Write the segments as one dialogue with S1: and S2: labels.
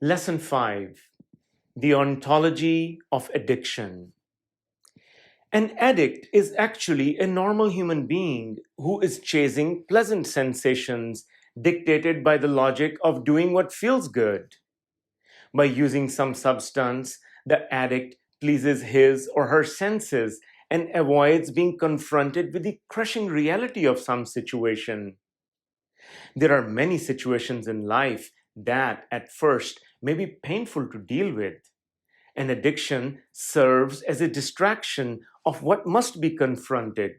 S1: Lesson 5. The Ontology of Addiction. An addict is actually a normal human being who is chasing pleasant sensations dictated by the logic of doing what feels good. By using some substance, the addict pleases his or her senses and avoids being confronted with the crushing reality of some situation. There are many situations in life that, at first, may be painful to deal with. An addiction serves as a distraction of what must be confronted.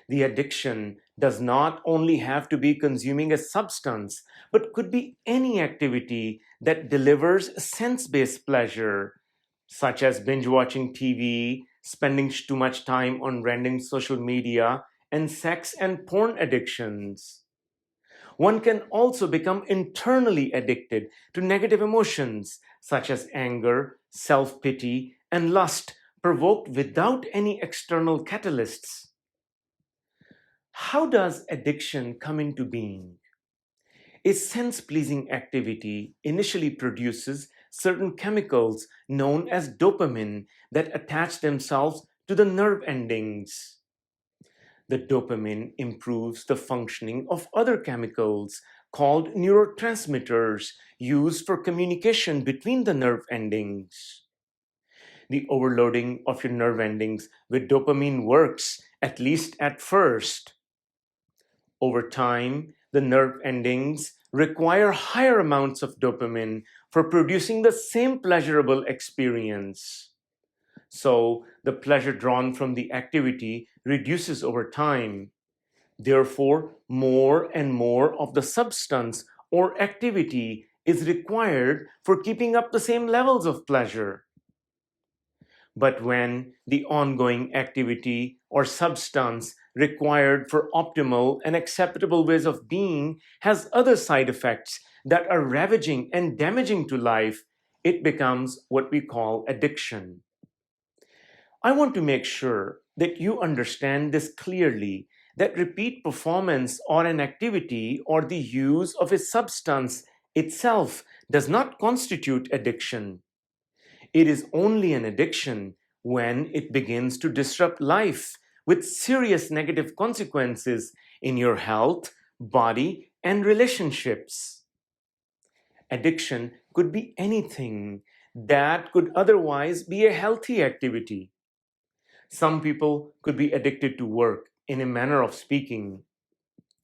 S1: The addiction does not only have to be consuming a substance, but could be any activity that delivers sense based pleasure, such as binge watching TV, spending too much time on random social media, and sex and porn addictions. One can also become internally addicted to negative emotions such as anger, self pity, and lust provoked without any external catalysts. How does addiction come into being? A sense pleasing activity initially produces certain chemicals known as dopamine that attach themselves to the nerve endings. The dopamine improves the functioning of other chemicals called neurotransmitters used for communication between the nerve endings. The overloading of your nerve endings with dopamine works, at least at first. Over time, the nerve endings require higher amounts of dopamine for producing the same pleasurable experience. So, the pleasure drawn from the activity reduces over time. Therefore, more and more of the substance or activity is required for keeping up the same levels of pleasure. But when the ongoing activity or substance required for optimal and acceptable ways of being has other side effects that are ravaging and damaging to life, it becomes what we call addiction. I want to make sure that you understand this clearly, that repeat performance on an activity or the use of a substance itself does not constitute addiction. It is only an addiction when it begins to disrupt life with serious negative consequences in your health, body, and relationships. Addiction could be anything that could otherwise be a healthy activity. Some people could be addicted to work, in a manner of speaking.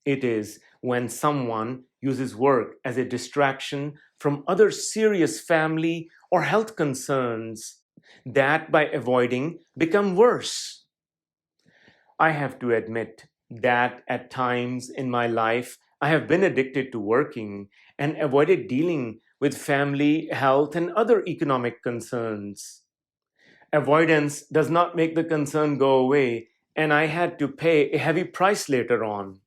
S1: It is when someone uses work as a distraction from other serious family or health concerns that, by avoiding, become worse. I have to admit that at times in my life, I have been addicted to working and avoided dealing with family, health, and other economic concerns. Avoidance does not make the concern go away, and I had to pay a heavy price later on.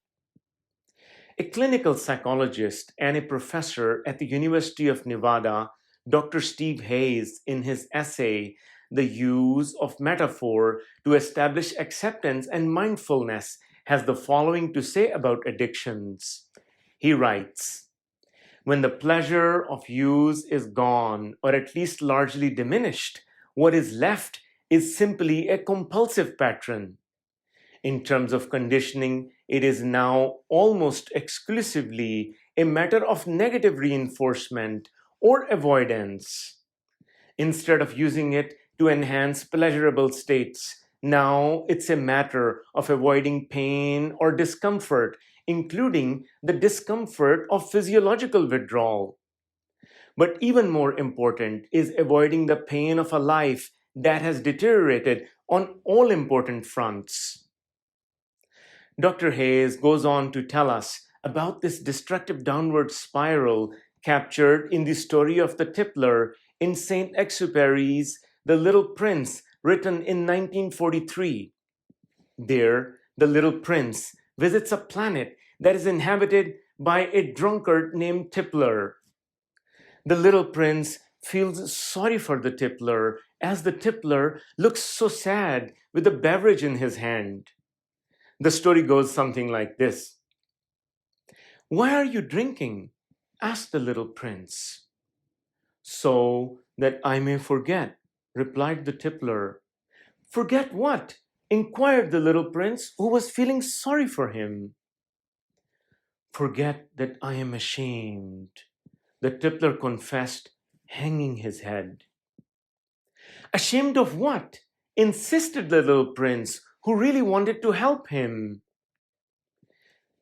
S1: A clinical psychologist and a professor at the University of Nevada, Dr. Steve Hayes, in his essay, The Use of Metaphor to Establish Acceptance and Mindfulness, has the following to say about addictions. He writes, when the pleasure of use is gone, or at least largely diminished, what is left is simply a compulsive pattern. In terms of conditioning, it is now almost exclusively a matter of negative reinforcement or avoidance. Instead of using it to enhance pleasurable states, now it's a matter of avoiding pain or discomfort, including the discomfort of physiological withdrawal. But even more important is avoiding the pain of a life that has deteriorated on all important fronts. Dr. Hayes goes on to tell us about this destructive downward spiral captured in the story of the tippler in Saint Exupéry's The Little Prince, written in 1943. There, the little prince visits a planet that is inhabited by a drunkard named Tippler. The little prince feels sorry for the tippler as the tippler looks so sad with a beverage in his hand. The story goes something like this. Why are you drinking? Asked the little prince. "So that I may forget," replied the tippler. "Forget what?" inquired the little prince, who was feeling sorry for him. "Forget that I am ashamed," the tippler confessed, hanging his head. "Ashamed of what?" insisted the little prince, who really wanted to help him.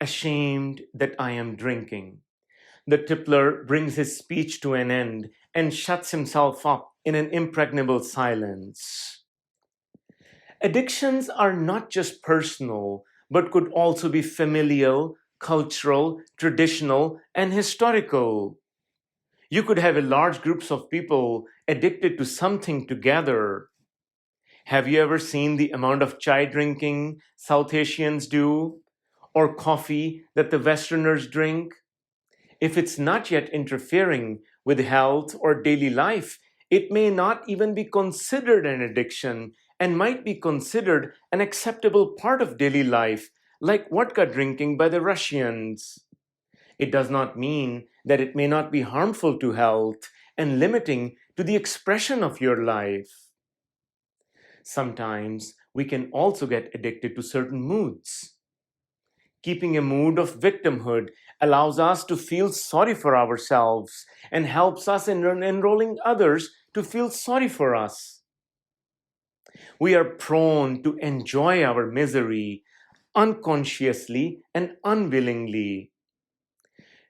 S1: "Ashamed that I am drinking." The tippler brings his speech to an end and shuts himself up in an impregnable silence. Addictions are not just personal, but could also be familial, cultural, traditional, and historical. You could have a large groups of people addicted to something together. Have you ever seen the amount of chai drinking South Asians do? Or coffee that the Westerners drink? If it's not yet interfering with health or daily life, it may not even be considered an addiction and might be considered an acceptable part of daily life, like vodka drinking by the Russians. It does not mean that it may not be harmful to health and limiting to the expression of your life. Sometimes we can also get addicted to certain moods. Keeping a mood of victimhood allows us to feel sorry for ourselves and helps us in enrolling others to feel sorry for us. We are prone to enjoy our misery unconsciously and unwillingly.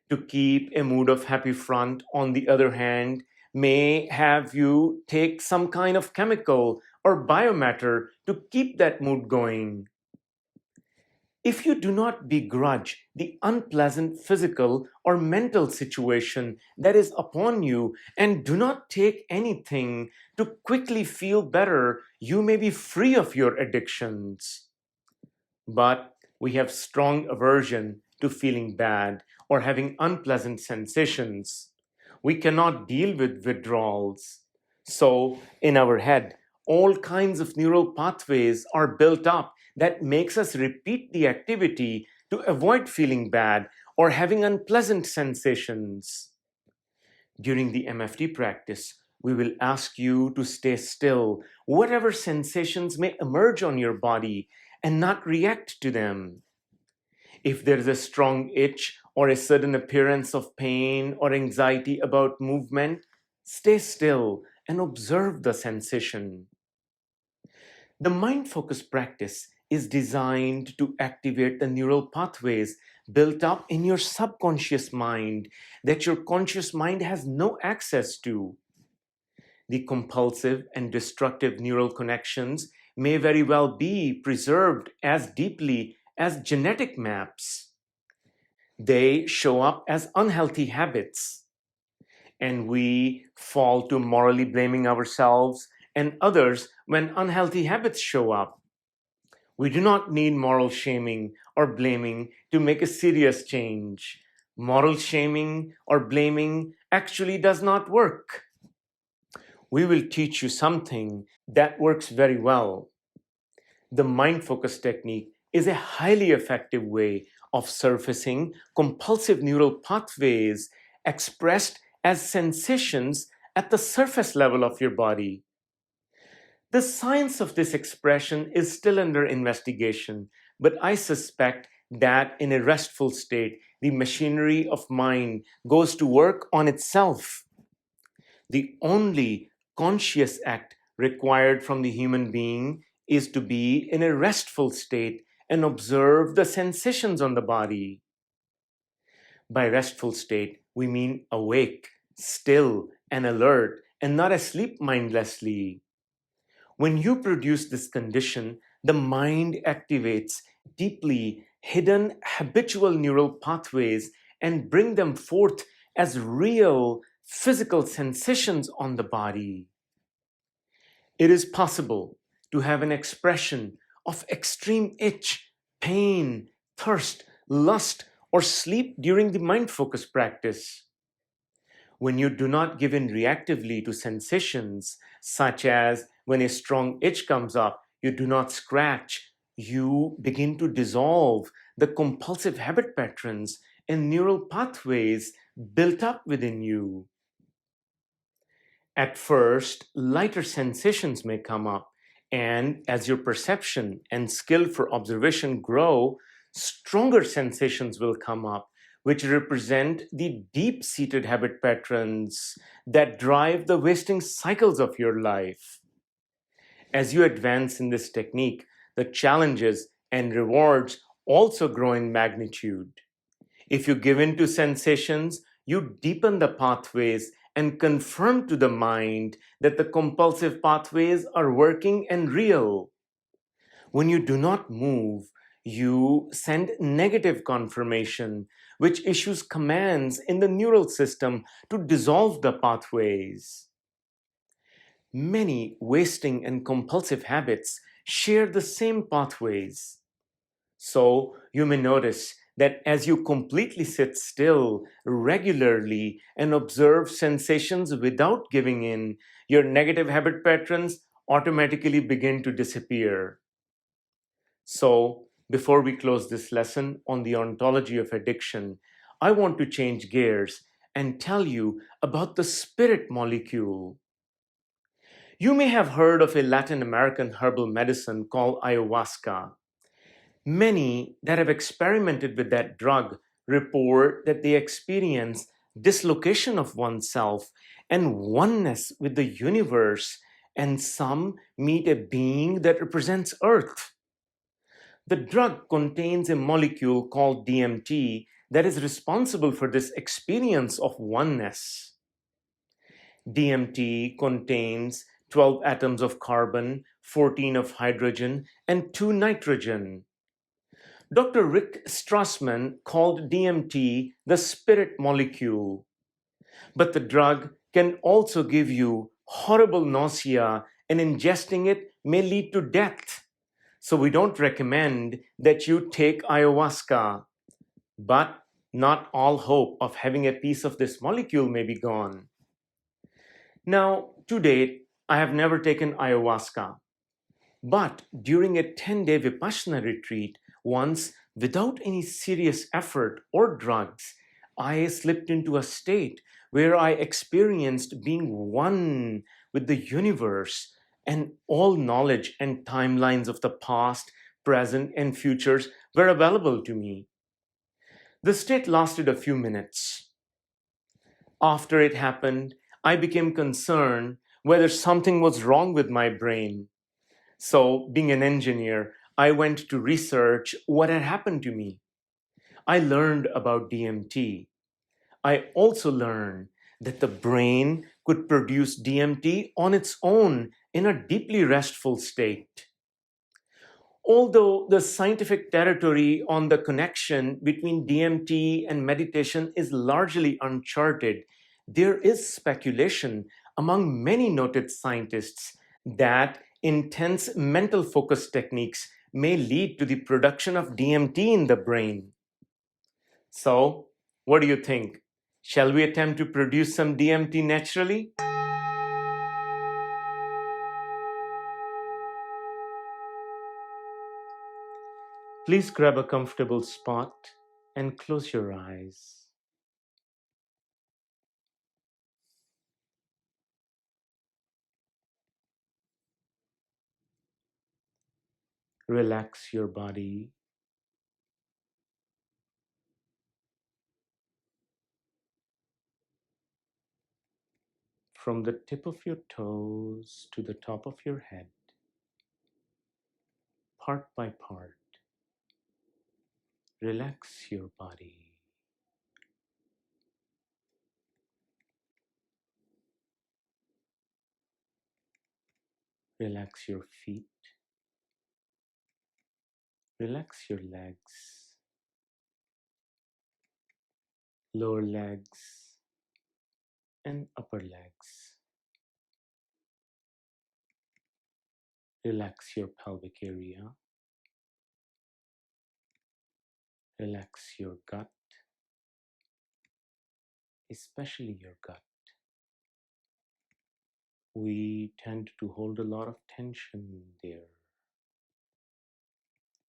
S1: To keep a mood of happy front, on the other hand, may have you take some kind of chemical or biomatter to keep that mood going. If you do not begrudge the unpleasant physical or mental situation that is upon you and do not take anything to quickly feel better, you may be free of your addictions. But we have strong aversion to feeling bad or having unpleasant sensations. We cannot deal with withdrawals. So, in our head, all kinds of neural pathways are built up that makes us repeat the activity to avoid feeling bad or having unpleasant sensations. During the MFT practice, we will ask you to stay still, whatever sensations may emerge on your body, and not react to them. If there is a strong itch or a sudden appearance of pain or anxiety about movement, stay still and observe the sensation. The mind focus practice is designed to activate the neural pathways built up in your subconscious mind that your conscious mind has no access to. The compulsive and destructive neural connections may very well be preserved as deeply as genetic maps. They show up as unhealthy habits, and we fall to morally blaming ourselves and others when unhealthy habits show up. We do not need moral shaming or blaming to make a serious change. Moral shaming or blaming actually does not work. We will teach you something that works very well. The mind focus technique is a highly effective way of surfacing compulsive neural pathways expressed as sensations at the surface level of your body. The science of this expression is still under investigation, but I suspect that in a restful state, the machinery of mind goes to work on itself. The only conscious act required from the human being is to be in a restful state and observe the sensations on the body. By restful state, we mean awake, still, and alert, and not asleep mindlessly. When you produce this condition, the mind activates deeply hidden habitual neural pathways and bring them forth as real physical sensations on the body. It is possible to have an expression of extreme itch, pain, thirst, lust, or sleep during the mind focus practice. When you do not give in reactively to sensations, such as when a strong itch comes up, you do not scratch, you begin to dissolve the compulsive habit patterns and neural pathways built up within you. At first, lighter sensations may come up, and as your perception and skill for observation grow, stronger sensations will come up, which represent the deep seated habit patterns that drive the wasting cycles of your life. As you advance in this technique, the challenges and rewards also grow in magnitude. If you give in to sensations, you deepen the pathways and confirm to the mind that the compulsive pathways are working and real. When you do not move, you send negative confirmation, which issues commands in the neural system to dissolve the pathways. Many wasting and compulsive habits share the same pathways. So you may notice that as you completely sit still regularly and observe sensations without giving in, your negative habit patterns automatically begin to disappear. So, before we close this lesson on the ontology of addiction, I want to change gears and tell you about the spirit molecule. You may have heard of a Latin American herbal medicine called ayahuasca. Many that have experimented with that drug report that they experience dislocation of oneself and oneness with the universe, and some meet a being that represents Earth. The drug contains a molecule called DMT that is responsible for this experience of oneness. DMT contains 12 atoms of carbon, 14 of hydrogen, and 2 nitrogen. Dr. Rick Strassman called DMT the spirit molecule, but the drug can also give you horrible nausea, and ingesting it may lead to death. So we don't recommend that you take ayahuasca, but not all hope of having a piece of this molecule may be gone. Now, to date, I have never taken ayahuasca. But during a 10-day Vipassana retreat, once, without any serious effort or drugs, I slipped into a state where I experienced being one with the universe, and all knowledge and timelines of the past, present, and futures were available to me. The state lasted a few minutes. After it happened, I became concerned whether something was wrong with my brain. So, being an engineer, I went to research what had happened to me. I learned about DMT. I also learned that the brain could produce DMT on its own in a deeply restful state. Although the scientific territory on the connection between DMT and meditation is largely uncharted, there is speculation among many noted scientists that intense mental focus techniques may lead to the production of DMT in the brain. So, what do you think? Shall we attempt to produce some DMT naturally? Please grab a comfortable spot and close your eyes. Relax your body. From the tip of your toes to the top of your head, part by part. Relax your body. Relax your feet. Relax your legs, lower legs, and upper legs. Relax your pelvic area. Relax your gut, especially your gut. We tend to hold a lot of tension there.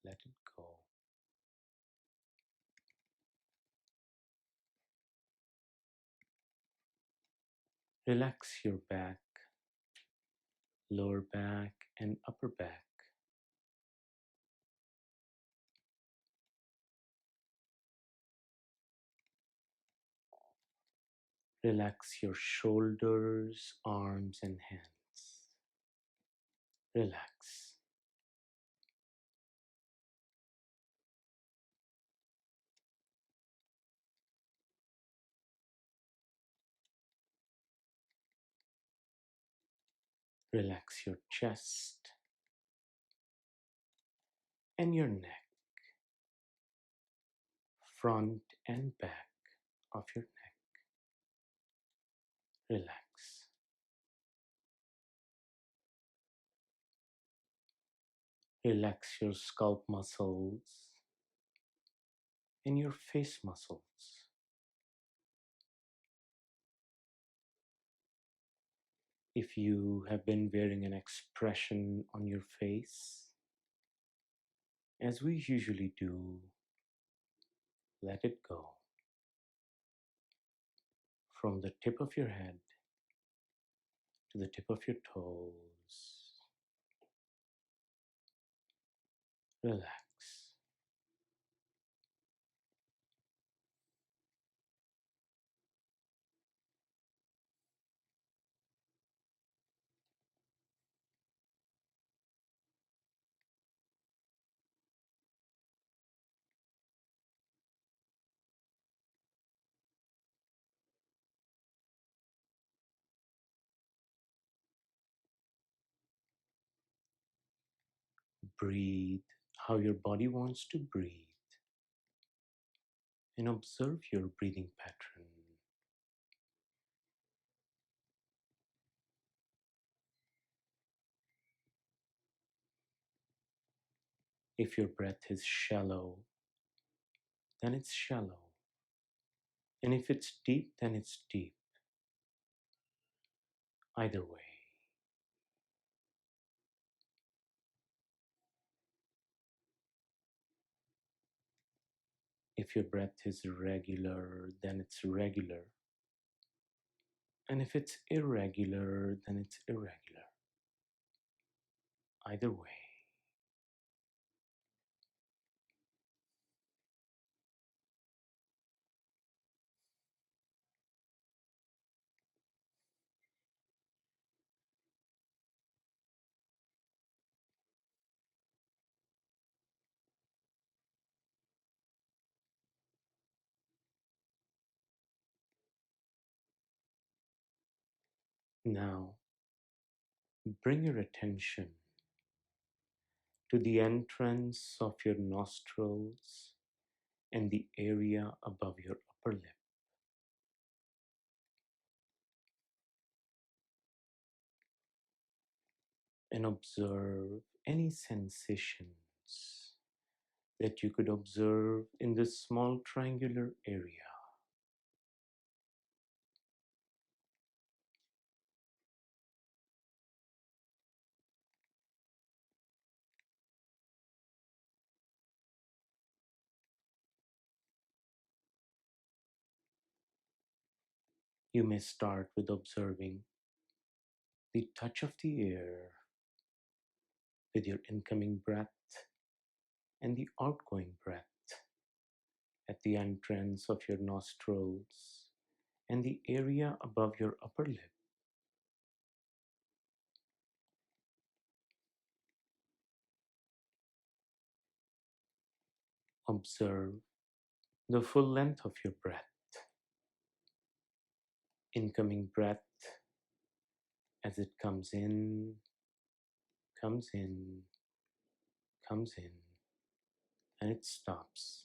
S1: Let it go. Relax your back, lower back, and upper back. Relax your shoulders, arms, and hands. Relax. Relax your chest and your neck, front and back of your neck. Relax. Relax your scalp muscles and your face muscles. If you have been wearing an expression on your face, as we usually do, let it go. From the tip of your head to the tip of your toes. Relax. Breathe how your body wants to breathe and observe your breathing pattern. If your breath is shallow, then it's shallow. And if it's deep, then it's deep. Either way. If your breath is regular, then it's regular. And if it's irregular, then it's irregular. Either way. Now, bring your attention to the entrance of your nostrils and the area above your upper lip. And observe any sensations that you could observe in this small triangular area. You may start with observing the touch of the air with your incoming breath and the outgoing breath at the entrance of your nostrils and the area above your upper lip. Observe the full length of your breath. Incoming breath as it comes in, comes in, comes in, and it stops.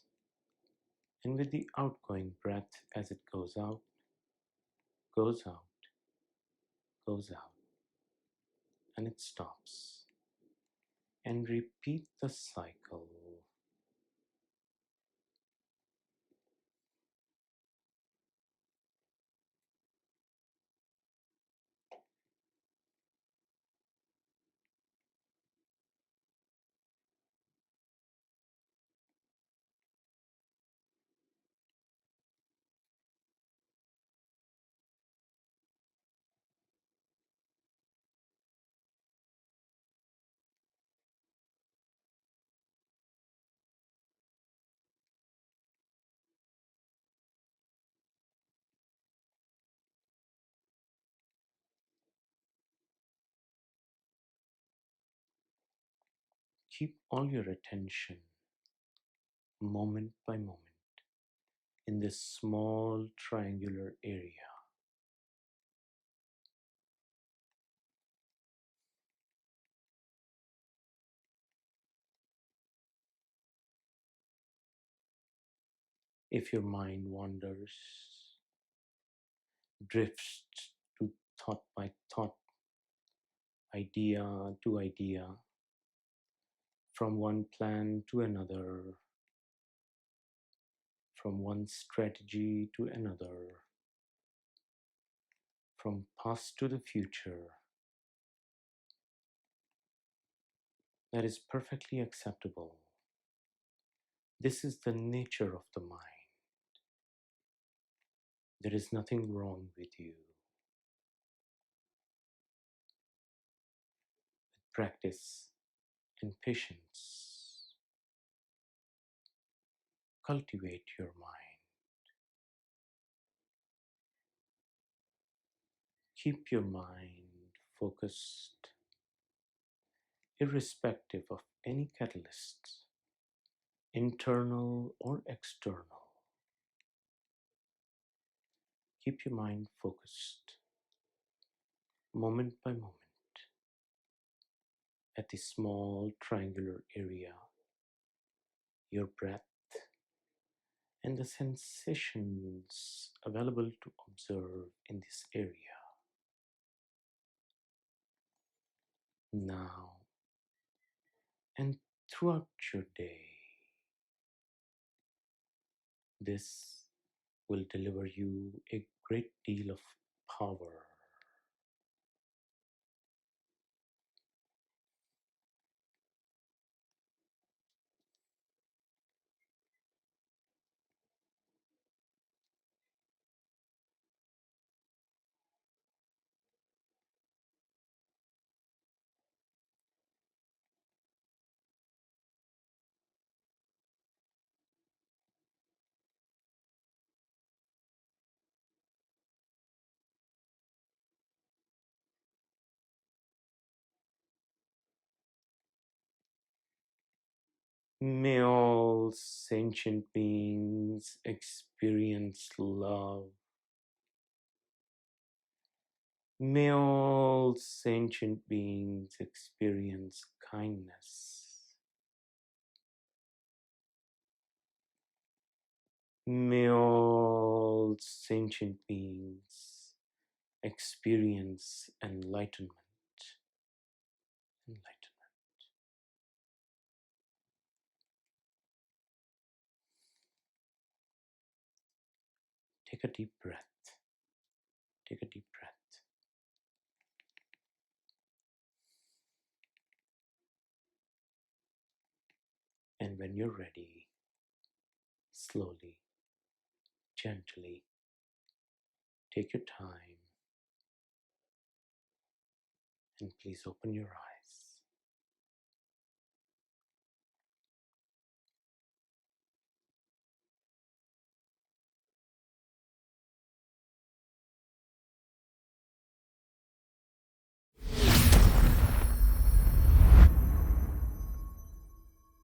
S1: And with the outgoing breath as it goes out, goes out, goes out, and it stops. And repeat the cycle. Keep all your attention, moment by moment, in this small triangular area. If your mind wanders, drifts to thought by thought, idea to idea, from one plan to another, from one strategy to another, from past to the future, that is perfectly acceptable. This is the nature of the mind. There is nothing wrong with you. With practice and patience, cultivate your mind. Keep your mind focused, irrespective of any catalysts, internal or external. Keep your mind focused, moment by moment, at the small triangular area, your breath, and the sensations available to observe in this area. Now and throughout your day, this will deliver you a great deal of power. May all sentient beings experience love. May all sentient beings experience kindness. May all sentient beings experience enlightenment. Enlightenment. Take a deep breath. Take a deep breath. And when you're ready, slowly, gently, take your time and please open your eyes.